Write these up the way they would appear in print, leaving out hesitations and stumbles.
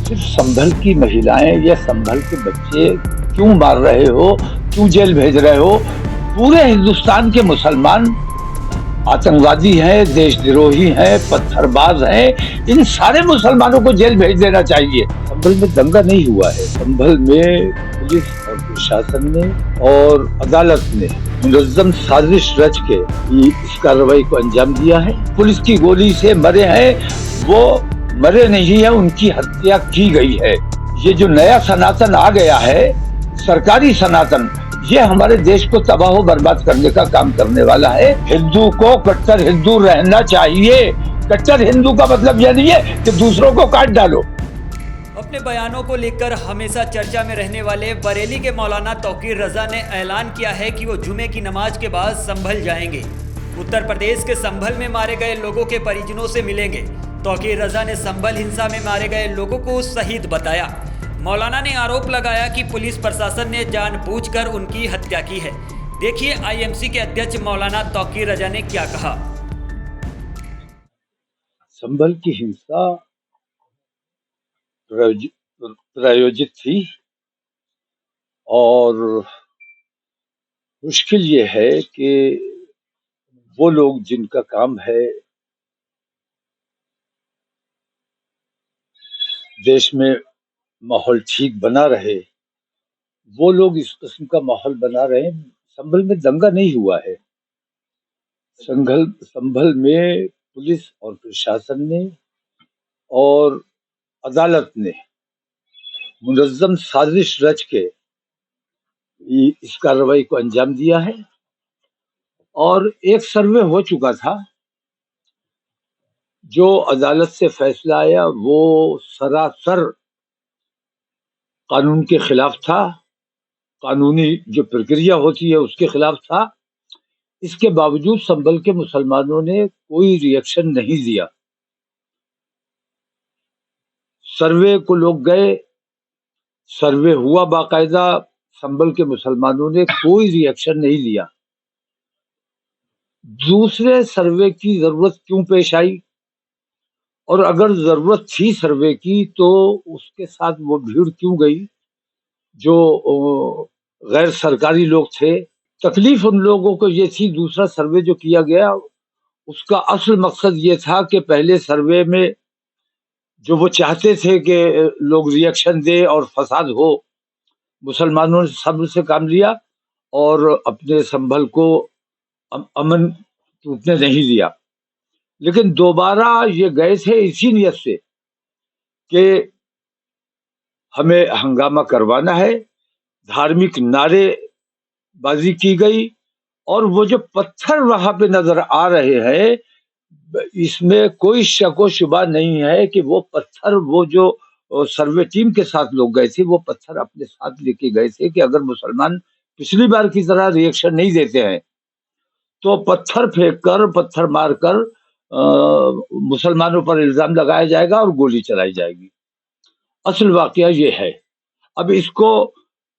सिर्फ संभल की महिलाएं या संभल के बच्चे क्यों मार रहे हो, क्यों जेल भेज रहे हो? पूरे हिंदुस्तान के मुसलमान आतंकवादी हैं, देशद्रोही हैं, पत्थरबाज हैं। इन सारे मुसलमानों को जेल भेज देना चाहिए। संभल में दंगा नहीं हुआ है। संभल में पुलिस और प्रशासन ने और अदालत ने मुनज़्ज़म साजिश रच के इस कार्रवाई को अंजाम दिया है। पुलिस की गोली से मरे हैं वो मरे नहीं है, उनकी हत्या की गई है। ये जो नया सनातन आ गया है, सरकारी सनातन, ये हमारे देश को तबाह बर्बाद करने का काम करने वाला है। हिंदू को कट्टर हिंदू रहना चाहिए। कट्टर हिंदू का मतलब यह नहीं है कि दूसरों को काट डालो। अपने बयानों को लेकर हमेशा चर्चा में रहने वाले बरेली के मौलाना तौकीर रजा ने ऐलान किया है कि वो जुमे की नमाज के बाद संभल जाएंगे। उत्तर प्रदेश के संभल में मारे गए लोगों के परिजनों से मिलेंगे। तौकीर रजा ने संभल हिंसा में मारे गए लोगों को शहीद बताया। मौलाना ने आरोप लगाया कि पुलिस प्रशासन ने जानबूझकर उनकी हत्या की है। देखिए आईएमसी के अध्यक्ष मौलाना तौकीर रजा ने क्या कहा। संभल की हिंसा प्रायोजित थी और मुश्किल ये है कि वो लोग जिनका काम है देश में माहौल ठीक बना रहे, वो लोग इस किस्म का माहौल बना रहे हैं। संभल में दंगा नहीं हुआ है। संभल में पुलिस और प्रशासन ने और अदालत ने मुनज़्ज़म साजिश रच के इस कार्रवाई को अंजाम दिया है। और एक सर्वे हो चुका था, जो अदालत से फैसला आया वो सरासर कानून के खिलाफ था, कानूनी जो प्रक्रिया होती है उसके खिलाफ था। इसके बावजूद संभल के मुसलमानों ने कोई रिएक्शन नहीं दिया। सर्वे को लोग गए, सर्वे हुआ बाकायदा, संभल के मुसलमानों ने कोई रिएक्शन नहीं दिया। दूसरे सर्वे की जरूरत क्यों पेश आई? और अगर जरूरत थी सर्वे की तो उसके साथ वो भीड़ क्यों गई जो गैर सरकारी लोग थे? तकलीफ उन लोगों को ये थी, दूसरा सर्वे जो किया गया उसका असल मकसद ये था कि पहले सर्वे में जो वो चाहते थे कि लोग रिएक्शन दे और फसाद हो, मुसलमानों ने सब्र से काम लिया और अपने संभल को अमन टूटने नहीं दिया। लेकिन दोबारा ये गए थे इसी नियत से कि हमें हंगामा करवाना है। धार्मिक नारेबाजी की गई और वो जो पत्थर वहां पे नजर आ रहे हैं, इसमें कोई शक व शुबा नहीं है कि वो पत्थर, वो जो सर्वे टीम के साथ लोग गए थे, वो पत्थर अपने साथ लेके गए थे कि अगर मुसलमान पिछली बार की तरह रिएक्शन नहीं देते हैं तो पत्थर फेंक कर, पत्थर मारकर मुसलमानों पर इल्जाम लगाया जाएगा और गोली चलाई जाएगी। असल वाकया ये है। अब इसको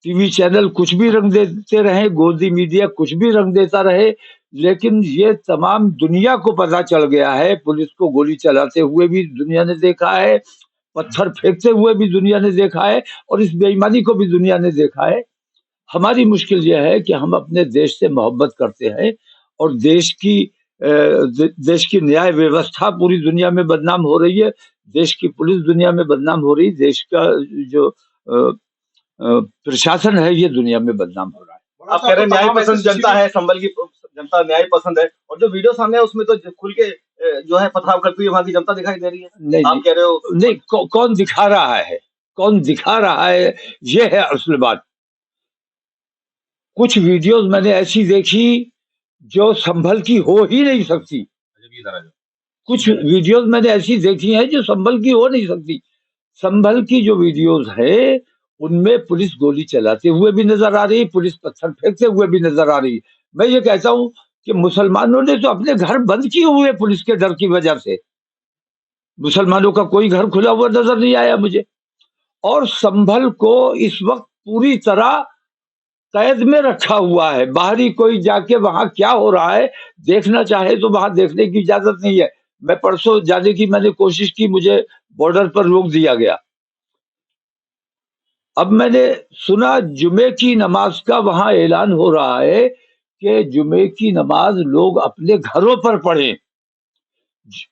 टीवी चैनल कुछ भी रंग देते रहे, गोदी मीडिया कुछ भी रंग देता रहे, लेकिन ये तमाम दुनिया को पता चल गया है। पुलिस को गोली चलाते हुए भी दुनिया ने देखा है, पत्थर फेंकते हुए भी दुनिया ने देखा है और इस बेईमानी को भी दुनिया ने देखा है। हमारी मुश्किल यह है कि हम अपने देश से मोहब्बत करते हैं और देश की न्याय व्यवस्था पूरी दुनिया में बदनाम हो रही है, देश की पुलिस दुनिया में बदनाम हो रही, देश का जो प्रशासन है ये दुनिया में बदनाम हो रहा है। आप कह रहे हैं न्याय पसंद जनता है, संभल की जनता न्याय पसंद है, और जो वीडियो सामने है उसमें तो खुल के जो है पथराव करती हुई वहां की जनता दिखाई दे रही है। नहीं, आप कह रहे हो नहीं, कौन दिखा रहा है? कौन दिखा रहा है, ये है असल बात। कुछ वीडियोस मैंने ऐसी देखी जो संभल की हो ही नहीं सकती। कुछ वीडियोस मैंने ऐसी देखी हैं जो संभल की हो नहीं सकती। संभल की जो वीडियोस है उनमें पुलिस गोली चलाते हुए भी नजर आ रही, पुलिस पत्थर फेंकते हुए भी नजर आ रही। मैं ये कहता हूं कि मुसलमानों ने तो अपने घर बंद किए हुए पुलिस के डर की वजह से। मुसलमानों का कोई घर खुला हुआ नजर नहीं आया मुझे। और संभल को इस वक्त पूरी तरह कैद में रखा हुआ है। बाहरी कोई जाके वहां क्या हो रहा है देखना चाहे तो वहां देखने की इजाजत नहीं है। मैं परसों जाने की मैंने कोशिश की, मुझे बॉर्डर पर रोक दिया गया। اب میں نے سنا جمعے کی نماز کا وہاں اعلان ہو رہا ہے کہ جمعے کی نماز لوگ اپنے گھروں پر پڑھیں.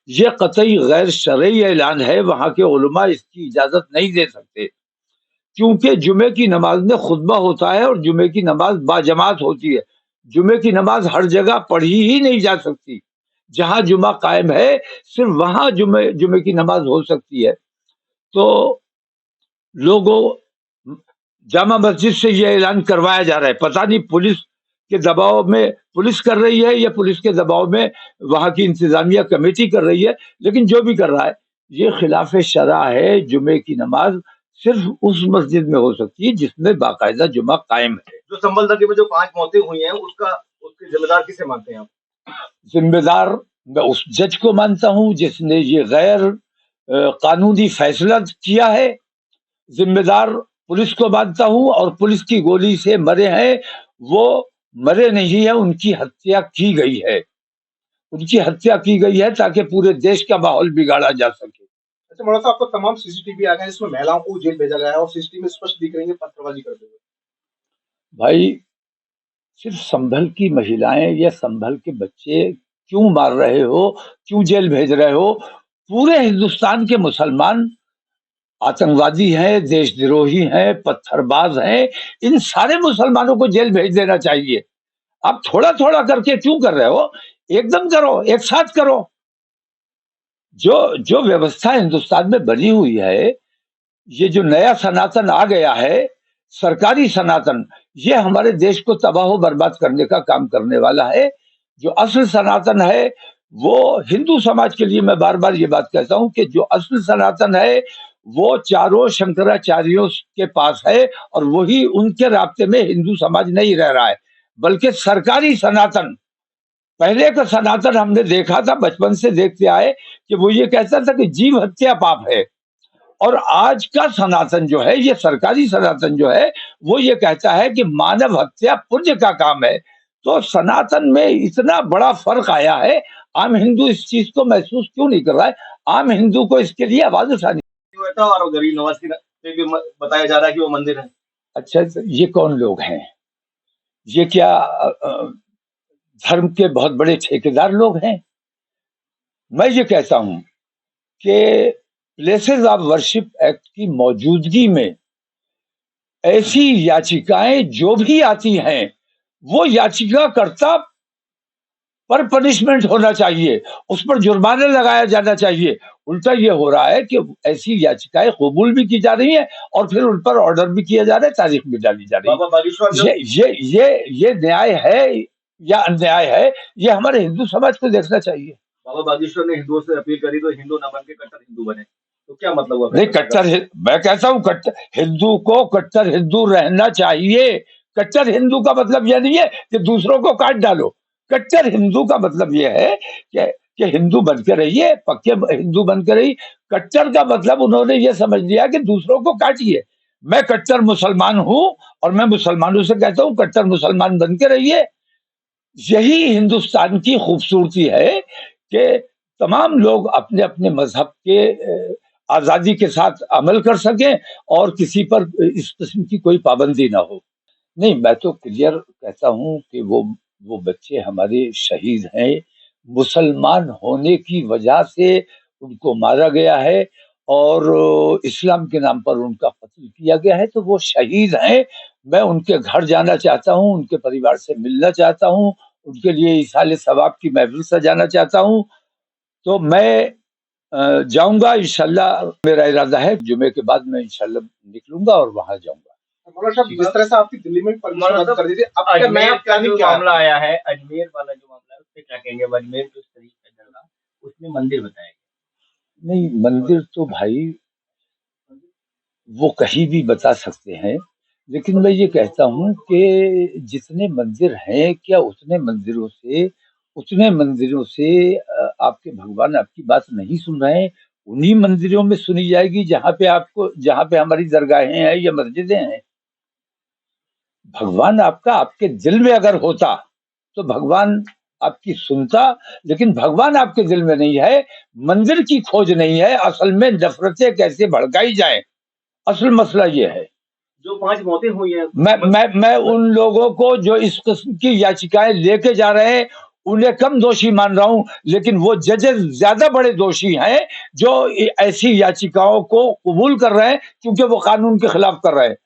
یہ قطعی غیر شرعی اعلان ہے. وہاں کے علماء اس کی اجازت نہیں دے سکتے، کیونکہ جمعے کی نماز میں خطبہ ہوتا ہے اور جمعے کی نماز باجماعت ہوتی ہے. جمعے کی نماز ہر جگہ پڑھی ہی نہیں جا سکتی. جہاں جمعہ قائم ہے صرف وہاں جمعے کی نماز ہو سکتی ہے. تو لوگوں جامع مسجد سے یہ اعلان کروایا جا رہا ہے. پتہ نہیں پولیس کے دباؤ میں پولیس کر رہی ہے یا پولیس کے دباؤ میں وہاں کی انتظامیہ کمیٹی کر رہی ہے، لیکن جو بھی کر رہا ہے یہ خلاف شرع ہے. جمعے کی نماز صرف اس مسجد میں ہو سکتی ہے جس میں باقاعدہ جمعہ قائم ہے. جو سنبھل درگی میں جو 5 موتیں ہوئی ہیں اس کے ذمہ دار کسے مانتے ہیں آپ؟ ذمہ دار میں اس جج کو مانتا ہوں جس نے یہ غیر قانونی فیصلہ کیا ہے. ذمہ دار پولیس کو مانتا ہوں، اور پولیس کی گولی سے مرے ہیں وہ مرے نہیں ہیں، ان کی ہتیا کی گئی ہے. ان کی ہتیا کی گئی ہے تاکہ پورے دیش کا ماحول بگاڑا جا سکے. اچھا مولانا صاحب، آپ کو تمام سی سی ٹی وی آ گئے جس میں مہیلاؤں کو جیل بھیجا گیا ہے اور سی سی ٹی وی میں اسپشٹ دکھ رہی ہیں پتھر بازی کرتے ہوئے. بھائی صرف سنبھل کی مہیلائیں یا سنبھل کے بچے کیوں مار رہے ہو، کیوں جیل بھیج رہے ہو؟ پورے ہندوستان کے مسلمان آتنکوادی ہیں، دیش دروہی ہیں، پتھر باز ہیں. ان سارے مسلمانوں کو جیل بھیج دینا چاہیے. آپ تھوڑا تھوڑا کر کے کیوں کر رہے ہو؟ ایک دم کرو، ایک ساتھ کرو. جو ویوستھا ہندوستان میں بنی ہوئی ہے، یہ جو نیا سناتن آ گیا ہے، سرکاری سناتن، یہ ہمارے دیش کو تباہ و برباد کرنے کا کام کرنے والا ہے. جو اصل سناتن ہے وہ ہندو سماج کے لیے میں بار بار یہ بات کہتا ہوں کہ جو اصل سناتن ہے وہ چاروں شنکراچاریوں کے پاس ہے، اور وہی ان کے رابطے میں ہندو سماج نہیں رہ رہا ہے، بلکہ سرکاری سناتن. پہلے کا سناتن ہم نے دیکھا تھا، بچپن سے دیکھتے آئے کہ وہ یہ کہتا تھا کہ جیو ہتیا پاپ ہے. اور آج کا سناتن جو ہے، یہ سرکاری سناتن جو ہے، وہ یہ کہتا ہے کہ مانو ہتیا پنیہ کا کام ہے. تو سناتن میں اتنا بڑا فرق آیا ہے. عام ہندو اس چیز کو محسوس کیوں نہیں کر رہا ہے؟ عام ہندو کو اس کے لیے آواز اٹھانی. اور غریب نواز کی بھی بتایا جا رہا ہے کہ وہ مندر ہے. اچھا، یہ کون لوگ ہیں؟ یہ کیا دھرم کے بہت بڑے ٹھیکیدار لوگ ہیں؟ میں یہ کہتا ہوں کہ پلیسز آف ورشپ ایکٹ کی موجودگی میں ایسی یاچکائیں جو بھی آتی ہیں وہ یاچکا کرتا پر پنشمنٹ ہونا چاہیے، اس پر جرمانے لگایا جانا چاہیے. الٹا یہ ہو رہا ہے کہ ایسی یاچکائیں قبول بھی کی جا رہی ہیں اور پھر ان پر آرڈر بھی کیا جا رہا ہے، تاریخ بھی ڈالی جا رہی ہے. یہ نیائے ہے یا انیائے ہے؟ یہ ہمارے ہندو سماج کو دیکھنا چاہیے. بابا باگیشور نے ہندوؤں سے اپیل کری تو ہندو نہ بن کے کٹر ہندو بنے، تو کیا مطلب ہوا؟ نہیں، کٹر میں کہتا ہوں ہندو کو کٹر ہندو رہنا چاہیے. کٹر ہندو کا مطلب یہ نہیں ہے کہ دوسروں کو کاٹ ڈالو. کٹر ہندو کا مطلب یہ ہے کہ ہندو بن کے رہیے، پکے ہندو بن کے رہیے. کٹر کا مطلب انہوں نے یہ سمجھ لیا کہ دوسروں کو کاٹیے. میں کٹر مسلمان ہوں اور میں مسلمانوں سے کہتا ہوں کٹر مسلمان بن کے رہیے. یہی ہندوستان کی خوبصورتی ہے کہ تمام لوگ اپنے اپنے مذہب کے آزادی کے ساتھ عمل کر سکیں اور کسی پر اس قسم کی کوئی پابندی نہ ہو. نہیں، میں تو کلیئر کہتا ہوں کہ وہ بچے ہمارے شہید ہیں. مسلمان ہونے کی وجہ سے ان کو مارا گیا ہے اور اسلام کے نام پر ان کا قتل کیا گیا ہے، تو وہ شہید ہیں. میں ان کے گھر جانا چاہتا ہوں، ان کے پریوار سے ملنا چاہتا ہوں، ان کے لیے ایصال ثواب کی محفل سجانا چاہتا ہوں. تو میں جاؤں گا انشاءاللہ. میرا ارادہ ہے جمعے کے بعد میں انشاءاللہ نکلوں گا اور وہاں جاؤں گا. مولانا صاحب، جس طرح سے آپ کی دلی میں پرمیشن رد کر دی تھی، اب اجمیر کا جو معاملہ آیا ہے، اجمیر والا جو معاملہ ہے اس پہ کیا کہیں گے؟ اجمیر جو اس طریقے سے چل رہا اس میں مندر بتایا گیا. نہیں، مندر تو بھائی وہ کہیں بھی بتا سکتے ہیں، لیکن میں یہ کہتا ہوں کہ جتنے مندر ہیں، کیا اتنے مندروں سے آپ کے بھگوان آپ کی بات نہیں سن رہے ہیں؟ انہی مندروں میں سنی جائے گی جہاں پہ ہماری درگاہیں ہیں یا مسجدیں ہیں. بھگوان آپ کے دل میں اگر ہوتا تو بھگوان آپ کی سنتا، لیکن بھگوان آپ کے دل میں نہیں ہے. مندر کی کھوج نہیں ہے، اصل میں نفرتیں کیسے بھڑکائی جائیں، اصل مسئلہ یہ ہے. जो 5 मौतें हुई हैं, मैं उन लोगों को जो इस किस्म की याचिकाएं लेके जा रहे हैं उन्हें कम दोषी मान रहा हूं, लेकिन वो जजेस ज्यादा बड़े दोषी हैं जो ऐसी याचिकाओं को कबूल कर रहे हैं क्योंकि वो कानून के खिलाफ कर रहे हैं।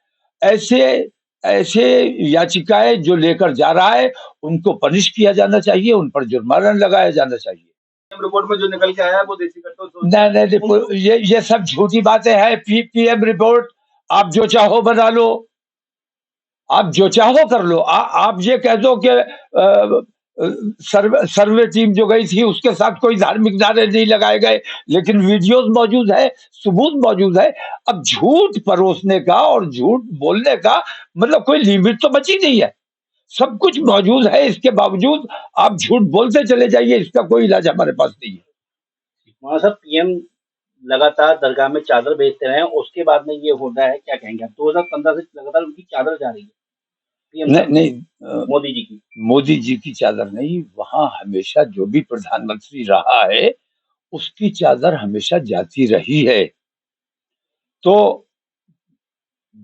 ऐसे याचिकाएं जो लेकर जा रहा है उनको पनिश किया जाना चाहिए, उन पर जुर्माना लगाया जाना चाहिए। रिपोर्ट में जो निकल के आया है वो देसी कट्टो नहीं, ये सब झूठी बातें हैं। पीएम रिपोर्ट आप जो चाहो बना लो, आप जो चाहो कर लो। आप ये कह दो कि सर्वे टीम जो गई थी उसके साथ कोई धार्मिक नारे नहीं लगाए गए, लेकिन वीडियोस मौजूद है, सबूत मौजूद है। अब झूठ परोसने का और झूठ बोलने का मतलब कोई लिमिट तो बची नहीं है, सब कुछ मौजूद है, इसके बावजूद आप झूठ बोलते चले जाइए, इसका कोई इलाज हमारे पास नहीं है। मौलाना साहब, पीएम लगातार दरगाह में चादर भेजते रहे, उसके बाद में ये होता है, क्या कहेंगे आप? 2015 से लगातार उनकी चादर जा रही है नहीं, मोदी जी की। मोदी जी की चादर नहीं, वहां हमेशा जो भी प्रधानमंत्री रहा है उसकी चादर हमेशा जाती रही है। तो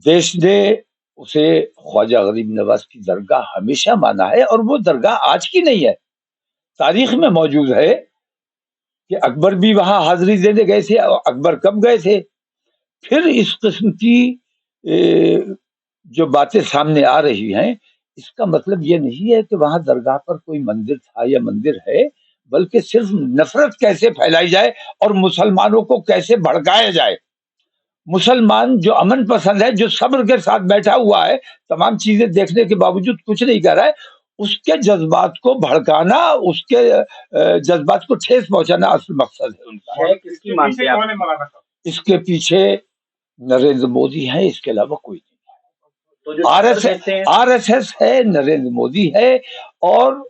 देश ने उसे ख्वाजा गरीब नवाज की दरगाह हमेशा माना है, और वो दरगाह आज की नहीं है, तारीख में मौजूद है कि अकबर भी वहां हाजिरी देने गए थे। अकबर कब गए थे? फिर इस किस्म की जो बातें सामने आ रही हैं, इसका मतलब ये नहीं है कि वहां दरगाह पर कोई मंदिर था या मंदिर है, बल्कि सिर्फ नफरत कैसे फैलाई जाए और मुसलमानों को कैसे भड़काया जाए। मुसलमान जो अमन पसंद है, जो सब्र के साथ बैठा हुआ है, तमाम चीजें देखने के बावजूद कुछ नहीं कर रहा है, उसके जज्बात को भड़काना, उसके जज्बात को ठेस पहुंचाना असल मकसद है उनका। किसकी मानते हैं आप? इसके पीछे नरेंद्र मोदी है, इसके अलावा कोई नहीं। तो आरएसएस है, नरेंद्र मोदी है, और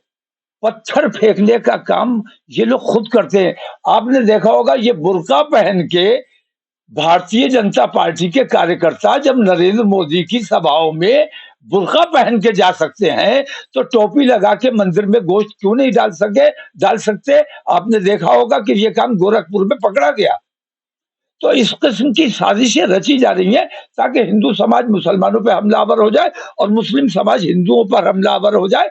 पत्थर फेंकने का काम ये लोग खुद करते हैं। आपने देखा होगा ये बुर्का पहन के भारतीय जनता पार्टी के कार्यकर्ता जब नरेंद्र मोदी की सभाओं में बुर्का पहन के जा सकते हैं, तो टोपी लगा के मंदिर में गोश्त क्यों नहीं डाल सकते? आपने देखा होगा कि ये काम गोरखपुर में पकड़ा गया। तो इस किस्म की साजिशें रची जा रही हैं ताकि हिंदू समाज मुसलमानों पर हमलावर हो जाए और मुस्लिम समाज हिंदुओं पर हमलावर हो जाए।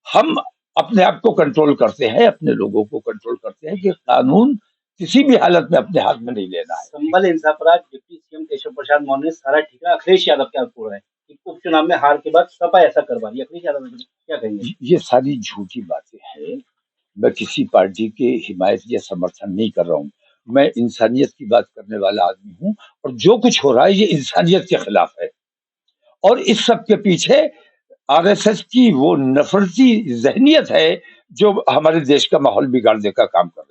हम अपने आप को कंट्रोल करते हैं, अपने लोगों को कंट्रोल करते हैं कि कानून किसी भी हालत में अपने हाथ में नहीं लेना है। संभल हिंसा पर आज डिप्टी सीएम केशव प्रसाद मौर्य ने सारा ठिकाना अखिलेश यादव के हाथ है कि उपचुनाव में हार के बाद सपा ऐसा करवा रही है। अखिलेश यादव क्या कहेंगे? ये सारी झूठी बातें हैं। मैं किसी पार्टी के हिमायत या समर्थन नहीं कर रहा हूँ, मैं इंसानियत की बात करने वाला आदमी हूँ, और जो कुछ हो रहा है ये इंसानियत के खिलाफ है। और इस सब के पीछे आरएसएस की वो नफरती जहनियत है जो हमारे देश का माहौल बिगाड़ने का काम कर रही है।